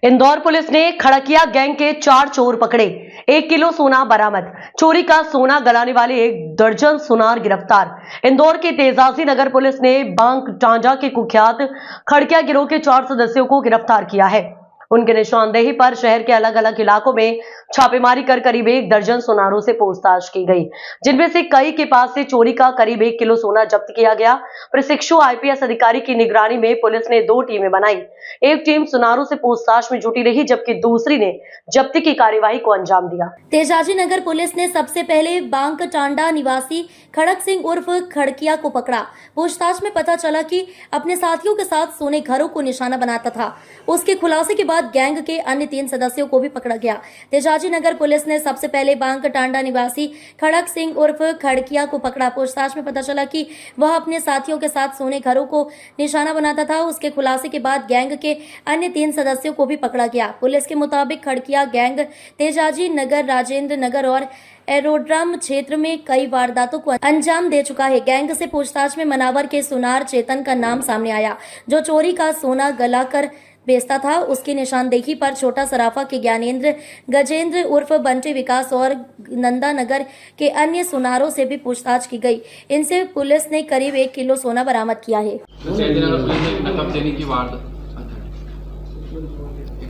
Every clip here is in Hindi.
इंदौर पुलिस ने खड़किया गैंग के 4 चोर पकड़े, 1 किलो सोना बरामद। चोरी का सोना गलाने वाले 1 दर्जन सुनार गिरफ्तार। इंदौर के तेजाजी नगर पुलिस ने बांक टांडा के कुख्यात खड़किया गिरोह के 4 सदस्यों को गिरफ्तार किया है। उनके निशानदेही पर शहर के अलग अलग इलाकों में छापेमारी कर करीब 1 दर्जन सुनारों से पूछताछ की गई, जिनमें से कई के पास से चोरी का करीब 1 किलो सोना जब्त किया गया। प्रशिक्षु आईपीएस अधिकारी की निगरानी में पुलिस ने 2 टीमें बनाई। एक टीम सुनारों से पूछताछ में जुटी रही, जबकि दूसरी ने जब्ती की कार्यवाही को अंजाम दिया। तेजाजी नगर पुलिस ने सबसे पहले बांक टांडा निवासी खड़क सिंह उर्फ खड़किया को पकड़ा। पूछताछ में पता चला कि अपने साथियों के साथ सोने घरों को निशाना बनाता था। उसके खुलासे के बाद गैंग के अन्य 3 सदस्यों को भी पकड़ा गया। तेजाजी नगर पुलिस ने सबसे पहले बांक टांडा निवासी खड़क सिंह उर्फ खड़किया को पकड़ा। पूछताछ में पता चला कि वह अपने साथियों के साथ सोने घरों को निशाना बनाता था। उसके खुलासे के बाद गैंग के अन्य 3 सदस्यों को भी पकड़ा गया। पुलिस के मुताबिक खड़किया गैंग तेजाजी नगर, राजेंद्र नगर और एरोड्रम क्षेत्र में कई वारदातों को अंजाम दे चुका है। गैंग से पूछताछ में मनावर के सुनार चेतन का नाम सामने आया, जो चोरी का सोना गलाकर बेचता था। उसकी निशानदेही पर छोटा सराफा के ज्ञानेंद्र, गजेंद्र उर्फ बंटी विकास और नंदा नगर के अन्य सुनारों से भी पूछताछ की गई। इनसे पुलिस ने करीब 1 किलो सोना बरामद किया है।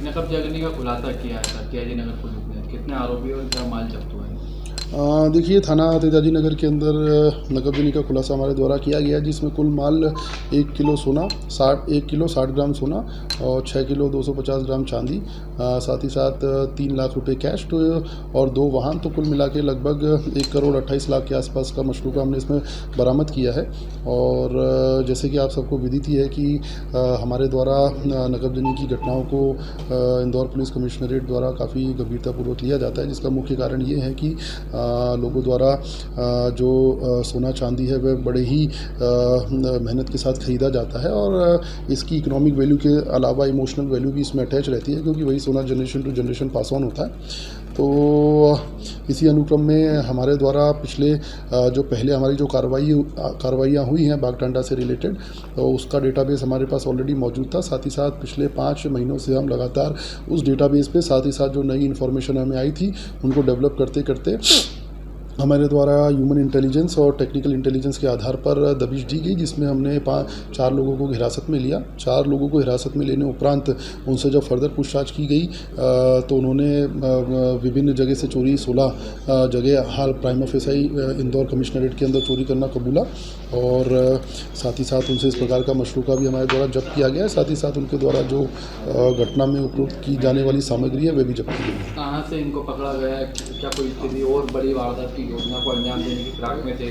नकब जगनी का खुलासा किया है तेजाजी नगर पुलिस ने। कितने आरोपी और क्या माल जब्त हुआ है? देखिए, थाना तेजाजी नगर के अंदर नकबजनी का खुलासा हमारे द्वारा किया गया है, जिसमें कुल माल 1 किलो सोना, 1 किलो 60 ग्राम सोना और 6 किलो 250 ग्राम चांदी, साथ ही साथ 3 लाख रुपए कैश और 2 वाहन, तो कुल मिला के लगभग 1 करोड़ 28 लाख के आसपास का मशरूका हमने इसमें बरामद किया है। और जैसे कि आप सबको विदित ही है कि हमारे द्वारा नकबजनी की घटनाओं को इंदौर पुलिस कमिश्नरेट द्वारा काफ़ी गंभीरतापूर्वक लिया जाता है, जिसका मुख्य कारण ये है कि लोगों द्वारा जो सोना चांदी है वह बड़े ही मेहनत के साथ ख़रीदा जाता है और इसकी इकोनॉमिक वैल्यू के अलावा इमोशनल वैल्यू भी इसमें अटैच रहती है, क्योंकि वही सोना generation to generation pass on होता है। तो इसी अनुक्रम में हमारे द्वारा पिछले जो पहले हमारी जो कार्रवाइयाँ हुई हैं बागटांडा से रिलेटेड, तो उसका डेटाबेस हमारे पास ऑलरेडी मौजूद था। साथ ही साथ पिछले 5 महीनों से हम लगातार उस डेटाबेस पे साथ ही साथ जो नई इन्फॉर्मेशन हमें आई थी उनको डेवलप करते करते हमारे द्वारा ह्यूमन इंटेलिजेंस और टेक्निकल इंटेलिजेंस के आधार पर दबिश दी गई, जिसमें हमने 4 लोगों को हिरासत में लिया। 4 लोगों को हिरासत में लेने उपरांत उनसे जब फर्दर पूछताछ की गई तो उन्होंने विभिन्न जगह से चोरी 16 जगह हाल प्राइमा फेसाई इंदौर कमिश्नरेट के अंदर चोरी करना कबूला और साथ ही साथ उनसे इस प्रकार का मशरूका भी हमारे द्वारा जब्त किया गया है। साथ ही साथ उनके द्वारा जो घटना में उपयोग की जाने वाली सामग्री है वह भी जब्त की गई है। कहाँ से इनको पकड़ा गया है? क्या कोई स्थिति और बड़ी वारदात की योजना को अंजाम देने की फिराक में थे?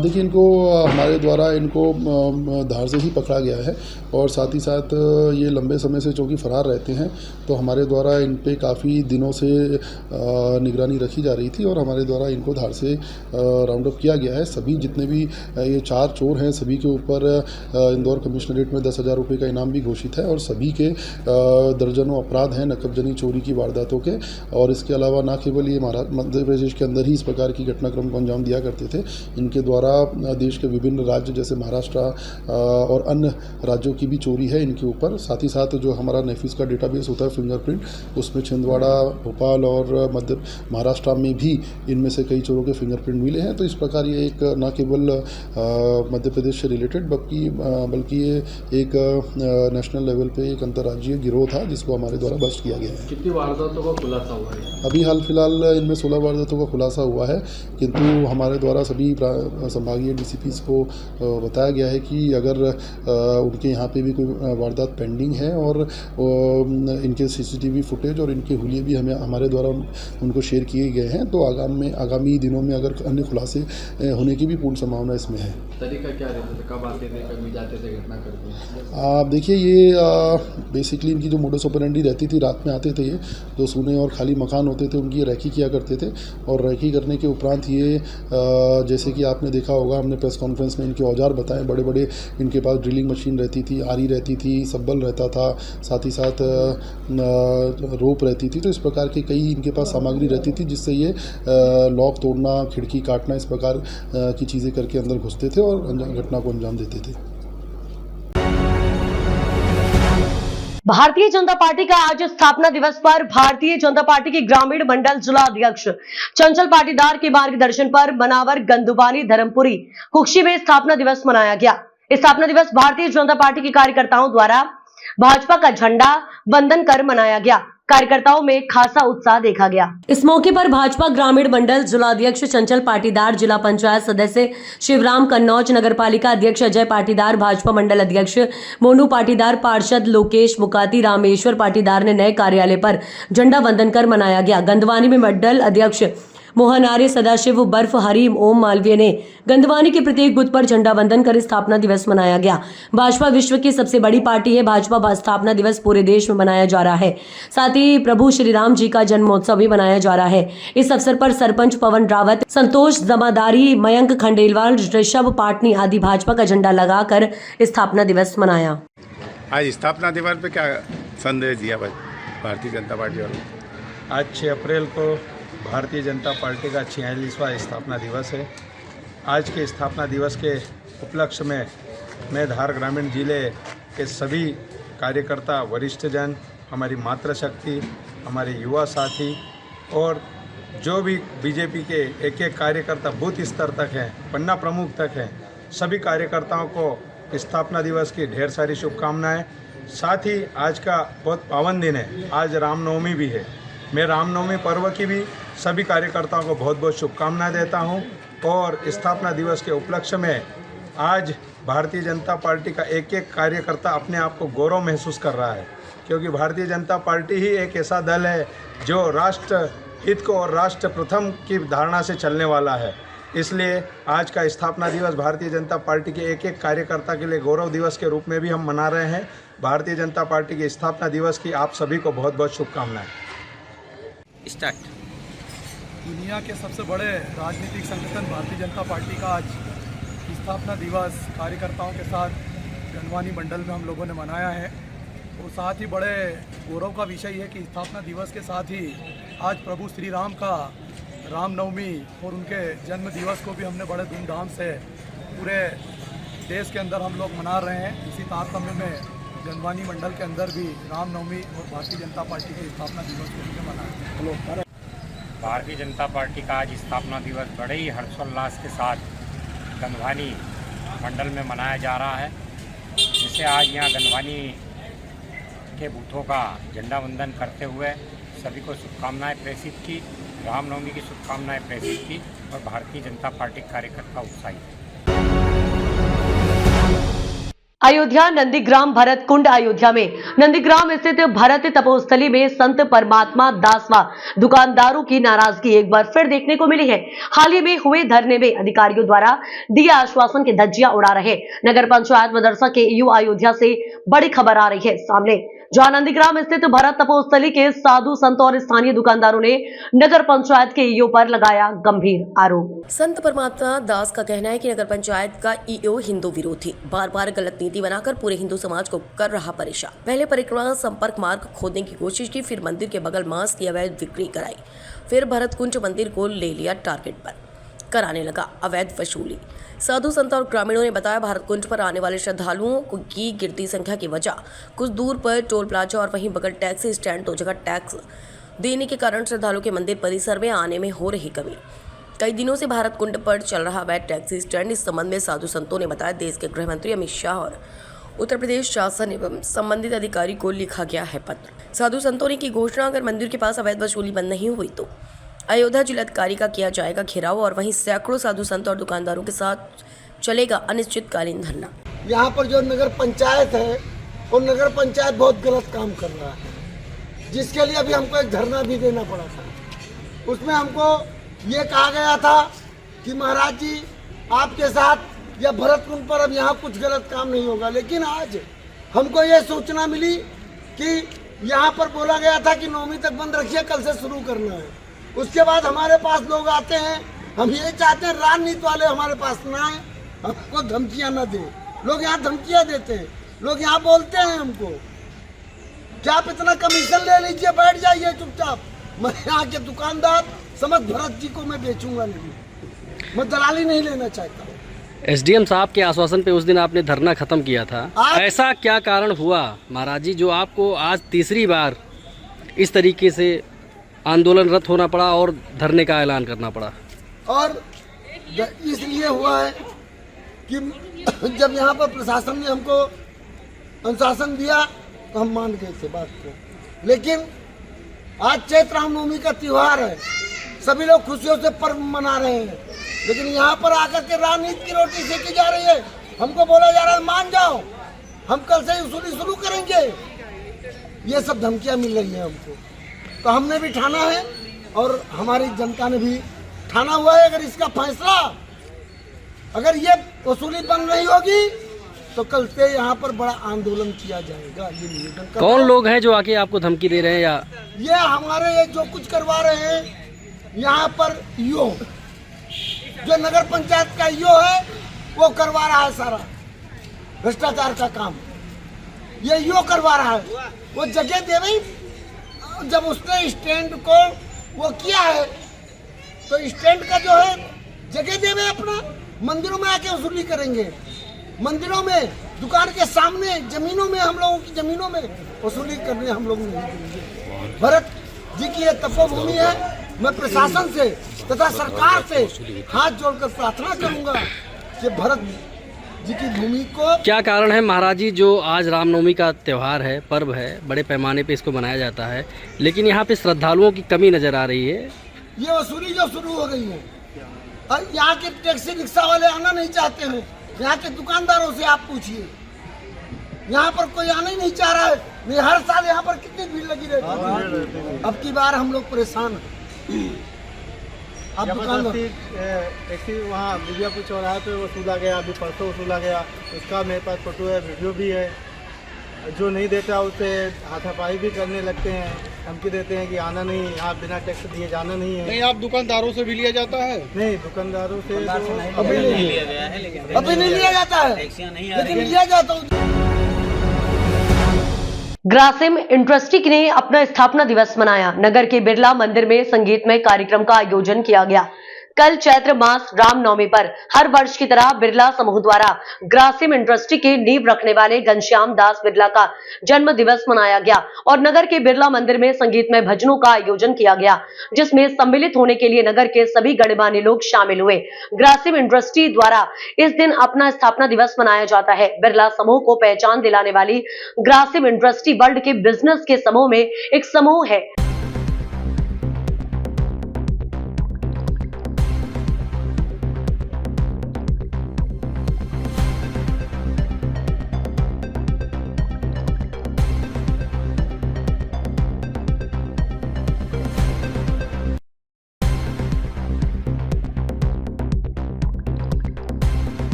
देखिए, इनको हमारे द्वारा इनको धार से ही पकड़ा गया है और साथ ही साथ ये लंबे समय से चूँकि फरार रहते हैं, तो हमारे द्वारा इन पे काफ़ी दिनों से निगरानी रखी जा रही थी और हमारे द्वारा इनको धार से राउंड अप किया गया है। सभी जितने भी ये 4 चोर हैं, सभी के ऊपर इंदौर कमिश्नरेट में 10,000 रुपये का इनाम भी घोषित है और सभी के दर्जनों अपराध हैं नकबजनी चोरी की वारदातों के। और इसके अलावा न केवल ये मध्य प्रदेश के अंदर ही इस प्रकार की घटनाक्रम को अंजाम दिया करते थे, इनके द्वारा देश के विभिन्न राज्य जैसे महाराष्ट्र और अन्य राज्यों की भी चोरी है इनके ऊपर। साथ ही साथ जो हमारा नेफिस का डेटाबेस होता है फिंगरप्रिंट, उसमें छिंदवाड़ा, भोपाल और मध्य महाराष्ट्र में भी इनमें से कई चोरों के फिंगरप्रिंट मिले हैं। तो इस प्रकार ये एक न केवल मध्य प्रदेश से रिलेटेड बल्कि ये एक नेशनल लेवल पे एक अंतर्राज्यीय गिरोह था जिसको हमारे द्वारा बस्ट किया गया है। कितनी वारदातों का खुलासा हुआ है? अभी हाल फिलहाल इनमें 16 वारदातों का खुलासा हुआ है, किंतु हमारे द्वारा सभी संभागीय डीसीपीस को बताया गया है कि अगर उनके यहाँ पे भी कोई वारदात पेंडिंग है और इनके सीसीटीवी फुटेज और इनके हुलिये भी हमारे द्वारा उनको शेयर किए गए हैं, तो आगामी दिनों में अगर अन्य खुलासे होने की भी पूर्ण संभावना इसमें है। तरीका क्या रहता था? कब आते थे, कभी जाते थे घटना करते? आप देखिए, ये बेसिकली इनकी जो मोडस ऑपरेंडी रहती थी, रात में आते थे ये, जो सूने और खाली मकान होते थे उनकी रेकी किया करते थे और रेकी करने के उपरांत ये जैसे कि आपने देखा होगा, हमने प्रेस कॉन्फ्रेंस में इनके औजार बताए, बड़े बड़े इनके पास ड्रिलिंग मशीन रहती थी, आरी रहती थी, सब्बल रहता था, साथ ही साथ रोप रहती थी। तो इस प्रकार के कई इनके पास सामग्री रहती थी जिससे ये लॉक तोड़ना, खिड़की काटना, इस प्रकार की चीज़ें करके अंदर घुसते थे और घटना को अंजाम देते थे। भारतीय जनता पार्टी का आज स्थापना दिवस पर भारतीय जनता पार्टी के ग्रामीण मंडल जिला अध्यक्ष चंचल पाटीदार के मार्गदर्शन पर बनावर गंदुबानी धर्मपुरी कुक्षी में स्थापना दिवस मनाया गया। स्थापना दिवस भारतीय जनता पार्टी के कार्यकर्ताओं द्वारा भाजपा का झंडा वंदन कर मनाया गया। कार्यकर्ताओं में खासा उत्साह देखा गया। इस मौके पर भाजपा ग्रामीण मंडल जिलाध्यक्ष चंचल पाटीदार, जिला पंचायत सदस्य शिवराम कन्नौज, नगर पालिका अध्यक्ष अजय पाटीदार, भाजपा मंडल अध्यक्ष मोनू पाटीदार, पार्षद लोकेश मुकाती, रामेश्वर पाटीदार ने नए कार्यालय पर झंडा वंदन कर मनाया गया। गंदवानी में मंडल अध्यक्ष मोहन आर्य, सदाशिव बर्फ हरीम ओम मालवीय ने गंदवानी के प्रत्येक बूथ पर झंडा वंदन कर स्थापना दिवस मनाया गया। भाजपा विश्व की सबसे बड़ी पार्टी है। भाजपा स्थापना दिवस पूरे देश में मनाया जा रहा है। साथ ही प्रभु श्री राम जी का जन्मोत्सव भी मनाया जा रहा है। इस अवसर पर सरपंच पवन रावत, संतोष जमादारी, मयंक खंडेलवाल, ऋषभ पाटनी आदि भाजपा का झंडा लगाकर स्थापना दिवस मनाया। आज स्थापना दिवस पे क्या संदेश दिया भारतीय जनता पार्टी वालों? आज 6 अप्रैल को भारतीय जनता पार्टी का 46वां स्थापना दिवस है। आज के स्थापना दिवस के उपलक्ष्य में मैं धार ग्रामीण जिले के सभी कार्यकर्ता, वरिष्ठ जन, हमारी मातृशक्ति, हमारे युवा साथी और जो भी बीजेपी के एक एक कार्यकर्ता बूथ स्तर तक हैं, पन्ना प्रमुख तक हैं, सभी कार्यकर्ताओं को स्थापना दिवस की ढेर सारी शुभकामनाएं। साथ ही आज का बहुत पावन दिन है, आज रामनवमी भी है। मैं रामनवमी पर्व की भी सभी कार्यकर्ताओं को बहुत बहुत शुभकामनाएं देता हूं और स्थापना दिवस के उपलक्ष्य में आज भारतीय जनता पार्टी का एक एक कार्यकर्ता अपने आप को गौरव महसूस कर रहा है, क्योंकि भारतीय जनता पार्टी ही एक ऐसा दल है जो राष्ट्र हित को और राष्ट्र प्रथम की धारणा से चलने वाला है। इसलिए आज का स्थापना दिवस भारतीय जनता पार्टी के एक एक कार्यकर्ता के लिए गौरव दिवस के रूप में भी हम मना रहे हैं। भारतीय जनता पार्टी के स्थापना दिवस की आप सभी को बहुत बहुत शुभकामनाएं। स्टार्ट। दुनिया के सबसे बड़े राजनीतिक संगठन भारतीय जनता पार्टी का आज स्थापना दिवस कार्यकर्ताओं के साथ गंदवानी मंडल में हम लोगों ने मनाया है और साथ ही बड़े गौरव का विषय है कि स्थापना दिवस के साथ ही आज प्रभु श्री राम का रामनवमी और उनके जन्म दिवस को भी हमने बड़े धूमधाम से पूरे देश के अंदर हम लोग मना रहे हैं। इसी तारतम्य में गंदवानी मंडल के अंदर भी रामनवमी और भारतीय जनता पार्टी के स्थापना दिवस को भी मनाया। भारतीय जनता पार्टी का आज स्थापना दिवस बड़े ही हर्षोल्लास के साथ गंदवानी मंडल में मनाया जा रहा है, जिसे आज यहाँ गंदवानी के बूथों का झंडा वंदन करते हुए सभी को शुभकामनाएं प्रेषित की, रामनवमी की शुभकामनाएं प्रेषित की और भारतीय जनता पार्टी कार्यकर्ता उत्साहित। अयोध्या नंदीग्राम भरत कुंड। अयोध्या में नंदीग्राम स्थित भरत तपोस्थली में संत परमात्मा दासवा दुकानदारों की नाराजगी एक बार फिर देखने को मिली है। हाल ही में हुए धरने में अधिकारियों द्वारा दिए आश्वासन की धज्जियां उड़ा रहे नगर पंचायत मदरसा के ईओ अयोध्या से बड़ी खबर आ रही है सामने, जहां नंदीग्राम स्थित भरत तपोस्थली के साधु संत और स्थानीय दुकानदारों ने नगर पंचायत के ईओ पर लगाया गंभीर आरोप। संत परमात्मा दास का कहना है कि नगर पंचायत का ईओ हिंदू विरोधी बार बार गलत नीति बनाकर पूरे हिंदू समाज को कर रहा परेशान। पहले परिक्रमा संपर्क मार्ग खोदने की कोशिश की, फिर मंदिर के बगल मांस की अवैध बिक्री कराई, फिर भरत कुंज मंदिर को ले लिया टारगेट पर, कराने लगा अवैध वसूली। साधु संत और ग्रामीणों ने बताया भारत कुंज पर आने वाले श्रद्धालुओं की गिरती संख्या की वजह कुछ दूर पर टोल प्लाजा और वहीं बगल टैक्सी स्टैंड 2 जगह टैक्स देने के कारण श्रद्धालुओं के मंदिर परिसर में आने में हो रही कमी। कई दिनों से भारत कुंड पर चल रहा अवैध टैक्सी स्टैंड। इस संबंध में साधु संतों ने बताया देश के गृह मंत्री अमित शाह और उत्तर प्रदेश शासन एवं संबंधित अधिकारी को लिखा गया है पत्र। साधु संतों ने की घोषणा, अगर मंदिर के पास अवैध वसूली बंद नहीं हुई तो अयोध्या जिलाधिकारी का किया जाएगा घेराव और वहीं सैकड़ों साधु संत और दुकानदारों के साथ चलेगा अनिश्चितकालीन धरना। यहाँ पर जो नगर पंचायत है वो नगर पंचायत बहुत गलत काम कर रहा है, जिसके लिए अभी हमको एक धरना भी देना पड़ा था। उसमें हमको ये कहा गया था कि महाराज जी आपके साथ या भरत कुंड पर अब यहाँ कुछ गलत काम नहीं होगा, लेकिन आज हमको ये सूचना मिली कि यहाँ पर बोला गया था कि 9वीं तक बंद रखिए, कल से शुरू करना है। उसके बाद हमारे पास लोग आते हैं, हम ये चाहते हैं राजनीति वाले हमारे पास ना आए, हमको धमकियां ना दें। लोग यहाँ धमकियां देते हैं, लोग यहाँ बोलते हैं हमको क्या आप इतना कमीशन ले लीजिए, बैठ जाइए चुपचाप। मैं यहाँ के दुकानदार समझ भरत जी को मैं बेचूंगा नहीं, मैं दलाली नहीं लेना चाहता हूँ। एसडीएम साहब के आश्वासन पे उस दिन आपने धरना खत्म किया था, ऐसा क्या कारण हुआ महाराज जी जो आपको आज तीसरी बार इस तरीके से आंदोलनरत होना पड़ा और धरने का ऐलान करना पड़ा? और इसलिए हुआ है कि जब यहाँ पर प्रशासन ने हमको अनुशासन दिया तो हम मान गए थे बात को, लेकिन आज चैत्र रामनवमी का त्योहार है, सभी लोग खुशियों से पर्व मना रहे हैं, लेकिन यहाँ पर आकर के राजनीति की रोटी सेकी जा रही है। हमको बोला जा रहा है मान जाओ, हम कल से वसूली शुरू करेंगे। ये सब धमकियाँ मिल रही हैं हमको, तो हमने भी ठाना है और हमारी जनता ने भी ठाना हुआ है। अगर इसका फैसला, अगर ये वसूली बंद नहीं होगी तो कल से यहाँ पर बड़ा आंदोलन किया जाएगा। ये निवेदन कौन लोग हैं जो आके आपको धमकी दे रहे हैं? या ये हमारे ये जो कुछ करवा रहे हैं यहाँ पर ईओ, जो नगर पंचायत का ईओ है वो करवा रहा है सारा भ्रष्टाचार का काम, ये ईओ करवा रहा है। वो जगह दे रही, जब उसने स्टैंड को वो किया है तो स्टैंड का जो है जगह देवे, अपना मंदिरों में आके वसूली करेंगे, मंदिरों में, दुकान के सामने, जमीनों में, हम लोगों की जमीनों में वसूली करने हम लोग नहीं देंगे। भरत जी की ये तपोभूमि है। मैं प्रशासन से तथा सरकार से हाथ जोड़कर प्रार्थना करूंगा कि भरत जी की भूमि को। क्या कारण है महाराज जी जो आज रामनवमी का त्यौहार है, पर्व है, बड़े पैमाने पे इसको मनाया जाता है, लेकिन यहाँ पे श्रद्धालुओं की कमी नजर आ रही है? ये वसूली जो शुरू हो गई है, और यहाँ के टैक्सी रिक्शा वाले आना नहीं चाहते हैं। यहाँ के दुकानदारों से आप पूछिए, यहाँ पर कोई आना ही नहीं चाह रहा है। नहीं, हर साल यहाँ पर कितनी भीड़ लगी रहती है। अब की बार हम लोग परेशान हैं। अब दुकानदार टैक्सी वहाँ विजयपुर चौराहे पे वसूला गया, अभी परसों वसूला गया, उसका मेरे पास फोटो है, वीडियो भी है। जो नहीं देता उसे हाथापाई भी करने लगते हैं, धमकी देते हैं कि आना नहीं, यहाँ बिना टैक्स दिए जाना नहीं है। नहीं, आप दुकानदारों से भी लिया जाता है? नहीं, दुकानदारों से अभी नहीं लिया गया है, लेकिन लिया जाता है, लेकिन लिया जाता है। ग्रासिम इंडस्ट्री ने अपना स्थापना दिवस मनाया। नगर के बिरला मंदिर में संगीतमय कार्यक्रम का आयोजन किया गया। कल चैत्र मास रामनवमी पर हर वर्ष की तरह बिरला समूह द्वारा ग्रासिम इंडस्ट्री के नींव रखने वाले घनश्याम दास बिरला का जन्म दिवस मनाया गया और नगर के बिरला मंदिर में संगीतमय भजनों का आयोजन किया गया, जिसमें सम्मिलित होने के लिए नगर के सभी गणमान्य लोग शामिल हुए। ग्रासिम इंडस्ट्री द्वारा इस दिन अपना स्थापना दिवस मनाया जाता है। बिरला समूह को पहचान दिलाने वाली ग्रासिम इंडस्ट्री वर्ल्ड के बिजनेस के समूह में एक समूह है।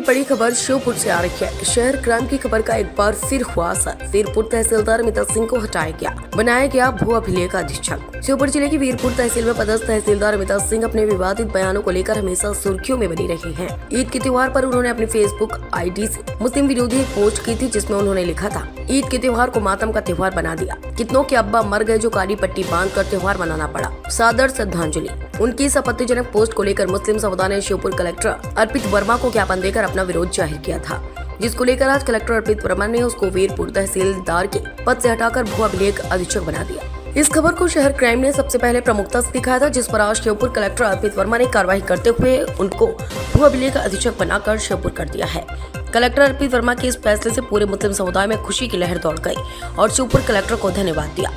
बड़ी खबर श्योपुर से आ रही है। शहर क्राइम की खबर का एक बार फिर हुआ असर। वीरपुर तहसीलदार अमिता सिंह को हटाया गया, बनाया गया भू अभिलेख अधीक्षक। श्योपुर जिले की वीरपुर तहसील में पदस्थ तहसीलदार अमिता सिंह अपने विवादित बयानों को लेकर हमेशा सुर्खियों में बनी रही हैं। ईद के त्योहार पर उन्होंने अपनी फेसबुक आईडी से मुस्लिम विरोधी पोस्ट की थी, जिसमें उन्होंने लिखा था, ईद के त्योहार को मातम का त्योहार बना दिया। कितनों के अब्बा मर गए जो काली पट्टी बांध कर त्योहार मनाना पड़ा। सादर श्रद्धांजलि। उनकी इस आपत्तिजनक पोस्ट को लेकर मुस्लिम समुदाय ने श्योपुर कलेक्टर अर्पित वर्मा को ज्ञापन देकर अपना विरोध जाहिर किया था, जिसको लेकर आज कलेक्टर अर्पित वर्मा ने उसको वीरपुर तहसीलदार के पद से हटाकर भू अभिलेख अधीक्षक बना दिया। इस खबर को शहर क्राइम ने सबसे पहले प्रमुखता से दिखाया था, जिस पर आज श्योपुर कलेक्टर अर्पित वर्मा ने कार्रवाई करते हुए उनको भू अभिलेख अधीक्षक बनाकर श्योपुर कर दिया है। कलेक्टर अर्पित वर्मा के इस फैसले से पूरे मुस्लिम समुदाय में खुशी की लहर दौड़ गई और श्योपुर कलेक्टर को धन्यवाद दिया।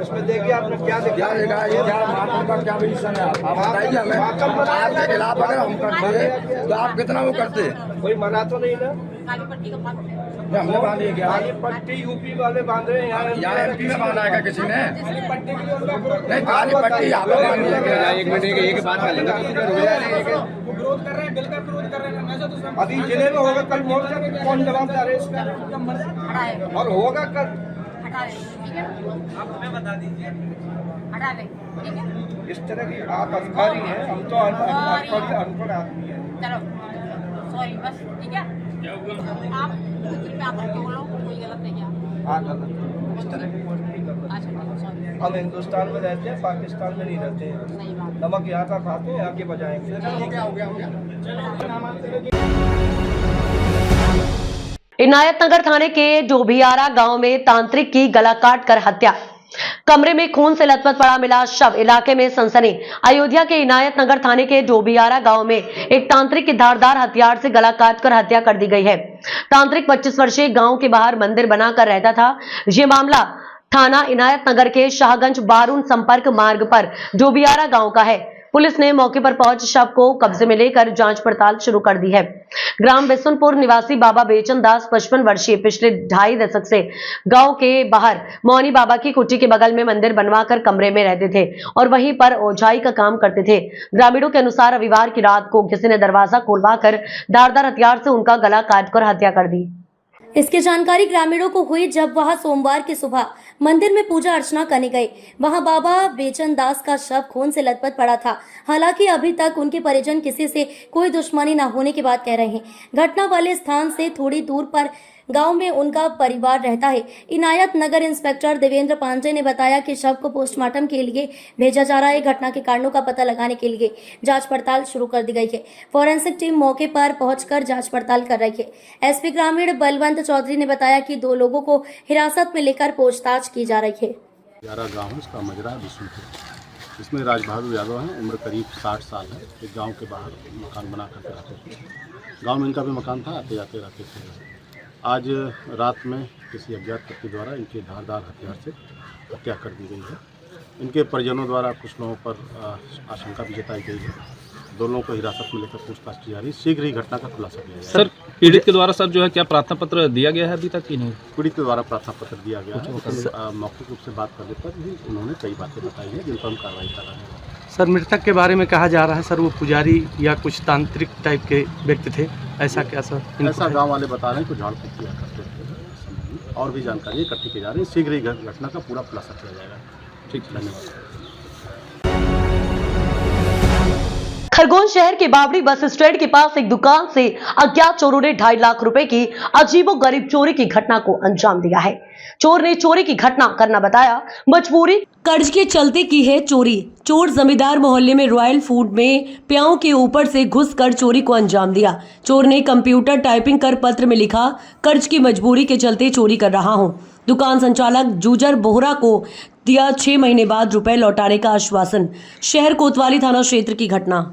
उसमें देखिए आपने क्या देखा क्या विजन है आप बताइए हमें, आपके खिलाफ अगर हम करते तो आप कितना वो करते? कोई मना तो नहीं ना? हमने बांधी क्या? काली पट्टी यूपी वाले बांध रहे हैं, यहाँ एमपी में बांधा है किसी ने? काली पट्टी के लिए उनका विरोध नहीं, काली पट्टी यहाँ पे बांधी है क्या? एक मिनट एक बात कर लेना। विरोध कर रहे हैं, बिल का विरोध कर रहे हैं। अभी जिले में होगा कल मोर्चा में, कौन जवाबदार है इसका? और होगा कल, आप हमें बता दीजिए। इस तरह की आप अधिकारी हैं, हम तो अनपढ़ आदमी हैं। चलो सॉरी बस ठीक है। आप बोलो कोई गलत नहीं किया। हाँ गलत, इस तरह की कोई नहीं करना। हम हिंदुस्तान में रहते हैं, पाकिस्तान में नहीं रहते हैं। नमक यहाँ का खाते हैं, यहाँ के बजाएंगे। इनायतनगर थाने के डोभियारा गांव में तांत्रिक की गला काट कर हत्या, कमरे में खून से लथपथ पड़ा मिला शव, इलाके में सनसनी। अयोध्या के इनायतनगर थाने के डोभियारा गांव में एक तांत्रिक की धारदार हथियार से गला काटकर हत्या कर दी गई है। तांत्रिक 25 वर्षीय गांव के बाहर मंदिर बनाकर रहता था। ये मामला थाना इनायतनगर के शाहगंज बारून संपर्क मार्ग पर डोभियारा गांव का है। पुलिस ने मौके पर पहुंच शव को कब्जे में लेकर जांच पड़ताल शुरू कर दी है। ग्राम बिसुनपुर निवासी बाबा बेचन दास 55 वर्षीय पिछले 2.5 दशक से गांव के बाहर मौनी बाबा की कुटी के बगल में मंदिर बनवाकर कमरे में रहते थे और वहीं पर ओझाई का काम करते थे। ग्रामीणों के अनुसार रविवार की रात को किसी ने दरवाजा खोलवाकर धारदार हथियार से उनका गला काटकर हत्या कर दी। इसकी जानकारी ग्रामीणों को हुई जब वह सोमवार की सुबह मंदिर में पूजा अर्चना करने गए। वहां बाबा बेचन दास का शव खून से लथपथ पड़ा था। हालांकि अभी तक उनके परिजन किसी से कोई दुश्मनी न होने की बात कह रहे हैं। घटना वाले स्थान से थोड़ी दूर पर गांव में उनका परिवार रहता है। इनायत नगर इंस्पेक्टर देवेंद्र पांडे ने बताया कि शव को पोस्टमार्टम के लिए भेजा जा रहा है। घटना के कारणों का पता लगाने के लिए जांच पड़ताल शुरू कर दी गई है। फॉरेंसिक टीम मौके पर पहुंचकर जांच पड़ताल कर रही है। एसपी ग्रामीण बलवंत चौधरी ने बताया कि 2 लोगों को हिरासत में लेकर पूछताछ की जा रही है। गाँव है, उसका मजरा बिशुनपुर। इसमें राजबहादुर यादव हैं, उम्र करीब 60 साल है। एक गाँव के बाहर मकान बना करके रहते थे। गाँव में इनका भी मकान था, आते जाते रहते थे। आज रात में किसी अज्ञात व्यक्ति द्वारा इनके धारदार हथियार से हत्या कर दी गई है। इनके परिजनों द्वारा कुछ लोगों पर आशंका भी जताई गई है। 2 लोगों को हिरासत में लेकर पूछताछ की जा रही है। शीघ्र ही घटना का खुलासा किया जाएगा। सर पीड़ित के द्वारा सर जो है क्या प्रार्थना पत्र दिया गया है अभी तक कि नहीं? पीड़ित के द्वारा प्रार्थना पत्र दिया गया है। मौखिक रूप से बात करने पर भी उन्होंने कई बातें बताई हैं जिन पर हम कार्रवाई कर रहे हैं। सर मृतक के बारे में कहा जा रहा है सर वो पुजारी या कुछ तांत्रिक टाइप के व्यक्ति थे, ऐसा क्या सर? ऐसा गांव वाले बता रहे हैं कि झाड़ फूक किया करते थे। और भी जानकारी इकट्ठी की जा रही है। शीघ्र ही घटना का पूरा खुलासा किया जाएगा। ठीक, धन्यवाद। खरगोन शहर के बावड़ी बस स्टैंड के पास एक दुकान से अज्ञात चोरों ने 2.5 लाख रुपए की अजीबोगरीब चोरी की घटना को अंजाम दिया है। चोर ने चोरी की घटना करना बताया मजबूरी, कर्ज के चलते की है चोरी। चोर जमींदार मोहल्ले में रॉयल फूड में प्याओं के ऊपर से घुसकर चोरी को अंजाम दिया। चोर ने कंप्यूटर टाइपिंग कर पत्र में लिखा, कर्ज की मजबूरी के चलते चोरी कर रहा हूं। दुकान संचालक जूजर बोहरा को दिया 6 महीने बाद रुपए लौटाने का आश्वासन। शहर कोतवाली थाना क्षेत्र की घटना।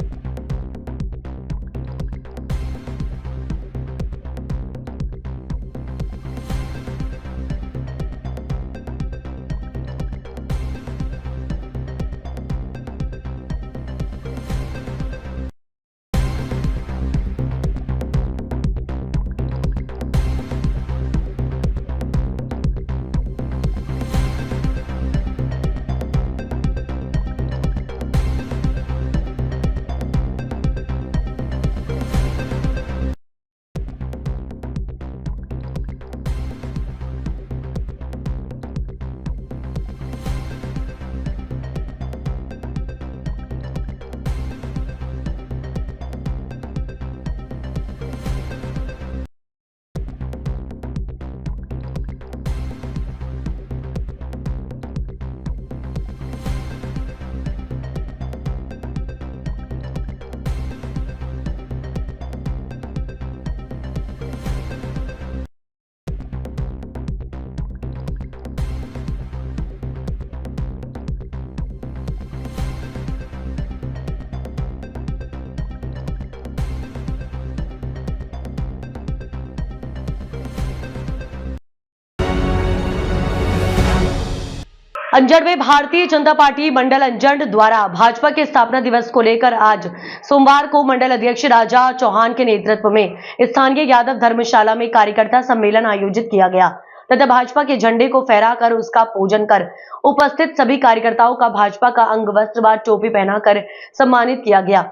अंजड़ में भारतीय जनता पार्टी मंडल अंजड़ द्वारा भाजपा के स्थापना दिवस को लेकर आज सोमवार को मंडल अध्यक्ष राजा चौहान के नेतृत्व में स्थानीय यादव धर्मशाला में कार्यकर्ता सम्मेलन आयोजित किया गया तथा भाजपा के झंडे को फहराकर उसका पूजन कर उपस्थित सभी कार्यकर्ताओं का भाजपा का अंग वस्त्र व टोपी पहनाकर सम्मानित किया गया।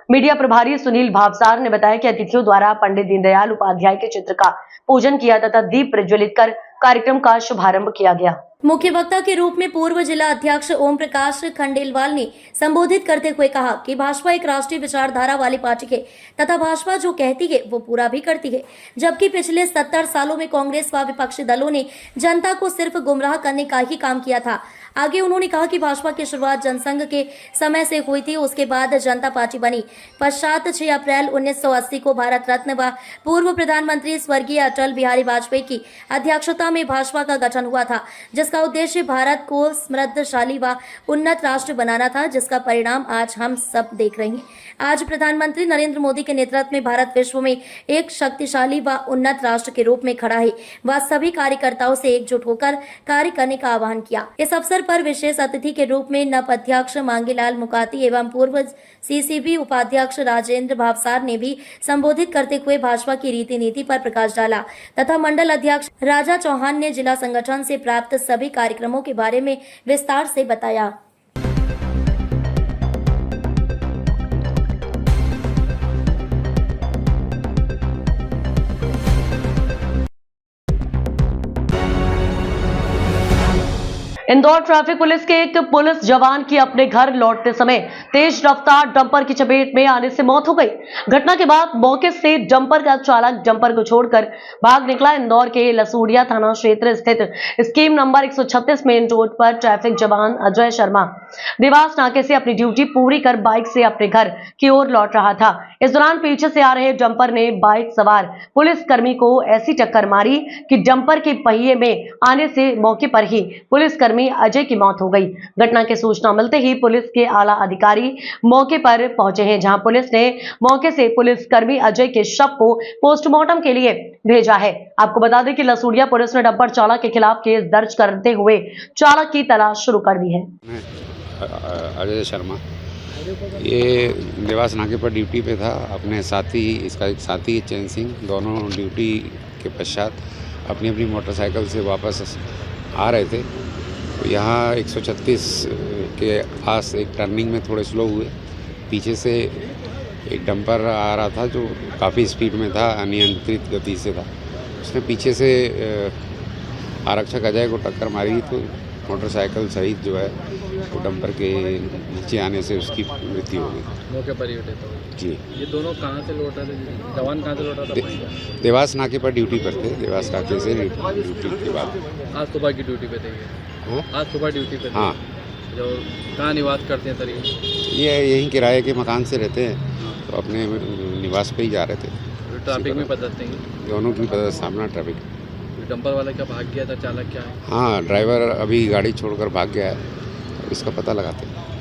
मीडिया प्रभारी सुनील भावसार ने बताया कि अतिथियों द्वारा पंडित दीनदयाल उपाध्याय के चित्र का पूजन किया तथा दीप प्रज्वलित कर कार्यक्रम का शुभारंभ किया गया। मुख्य वक्ता के रूप में पूर्व जिला अध्यक्ष ओम प्रकाश खंडेलवाल ने संबोधित करते हुए कहा कि भाजपा एक राष्ट्रीय विचारधारा वाली पार्टी है तथा भाजपा जो कहती है वो पूरा भी करती है, जबकि पिछले 70 सालों में कांग्रेस व विपक्षी दलों ने जनता को सिर्फ गुमराह करने का ही काम किया था। आगे उन्होंने कहा कि भाजपा की शुरुआत जनसंघ के समय से हुई थी, उसके बाद जनता पार्टी बनी। पश्चात 6 अप्रैल 1980 को भारत रत्न व पूर्व प्रधानमंत्री स्वर्गीय अटल बिहारी वाजपेयी की अध्यक्षता में भाजपा का गठन हुआ था, जिसका उद्देश्य भारत को समृद्धशाली व उन्नत राष्ट्र बनाना था, जिसका परिणाम आज हम सब देख रहे हैं। आज प्रधानमंत्री नरेंद्र मोदी के नेतृत्व में भारत विश्व में एक शक्तिशाली व उन्नत राष्ट्र के रूप में खड़ा है। वह सभी कार्यकर्ताओं से एकजुट होकर कार्य करने का आह्वान किया। इस अवसर पर विशेष अतिथि के रूप में नप अध्यक्ष मांगीलाल मुकाती एवं पूर्व सीसीबी उपाध्यक्ष राजेंद्र भावसार ने भी संबोधित करते हुए भाजपा की रीति नीति पर प्रकाश डाला तथा मंडल अध्यक्ष राजा चौहान ने जिला संगठन से प्राप्त सभी कार्यक्रमों के बारे में विस्तार से बताया। इंदौर ट्रैफिक पुलिस के एक पुलिस जवान की अपने घर लौटते समय तेज रफ्तार डंपर की चपेट में आने से मौत हो गई। घटना के बाद मौके से डंपर का चालक डंपर को छोड़कर भाग निकला। इंदौर के लसूड़िया थाना क्षेत्र स्थित स्कीम नंबर 136 मेन रोड पर ट्रैफिक जवान अजय शर्मा देवास नाके से अपनी ड्यूटी पूरी कर बाइक से अपने घर की ओर लौट रहा था। इस दौरान पीछे से आ रहे डंपर ने बाइक सवार पुलिस कर्मी को ऐसी टक्कर मारी कि डंपर के पहिए में आने से मौके पर ही पुलिस कर्मी अजय की मौत हो गई। घटना की सूचना मिलते ही पुलिस के आला अधिकारी मौके पर पहुंचे हैं, जहां पुलिस ने मौके से पुलिस कर्मी अजय के शव को पोस्टमार्टम के लिए भेजा है। आपको बता दें कि लसूड़िया पुलिस ने डंपर चालक के खिलाफ केस दर्ज करते हुए चालक की तलाश शुरू कर दी है। अजय शर्मा ये देवास नाके पर ड्यूटी पे था। अपने साथी, इसका एक साथी चैन सिंह, दोनों ड्यूटी के पश्चात अपनी अपनी मोटरसाइकिल से वापस आ रहे थे। तो यहाँ 136 के पास एक टर्निंग में थोड़े स्लो हुए। पीछे से एक डंपर आ रहा था जो काफ़ी स्पीड में था, अनियंत्रित गति से था। उसने पीछे से आरक्षक अजय को टक्कर मारी तो मोटरसाइकिल सहित जो है वो डंपर के नीचे आने से उसकी मृत्यु हो गई। मौके पर ही उठे जी। ये दोनों कहाँ से लौट रहे थे? जवान कहाँ से लौट रहा था? देवास नाके पर ड्यूटी पर थे। देवास नाके से ड्यूटी के बाद आज सुबह की ड्यूटी पे थे। आज सुबह ड्यूटी पे थे। हाँ। जो कहाँ निवास करते हैं तरीके? ये यहीं किराए के मकान से रहते हैं, तो अपने निवास पे ही जा रहे थे। ट्रैफिक में पदस्थ हैं दोनों की सामना ट्रैफिक। डंपर वाला क्या भाग गया था? चालक क्या है? हाँ, ड्राइवर अभी गाड़ी छोड़कर भाग गया है, इसका पता लगाते हैं।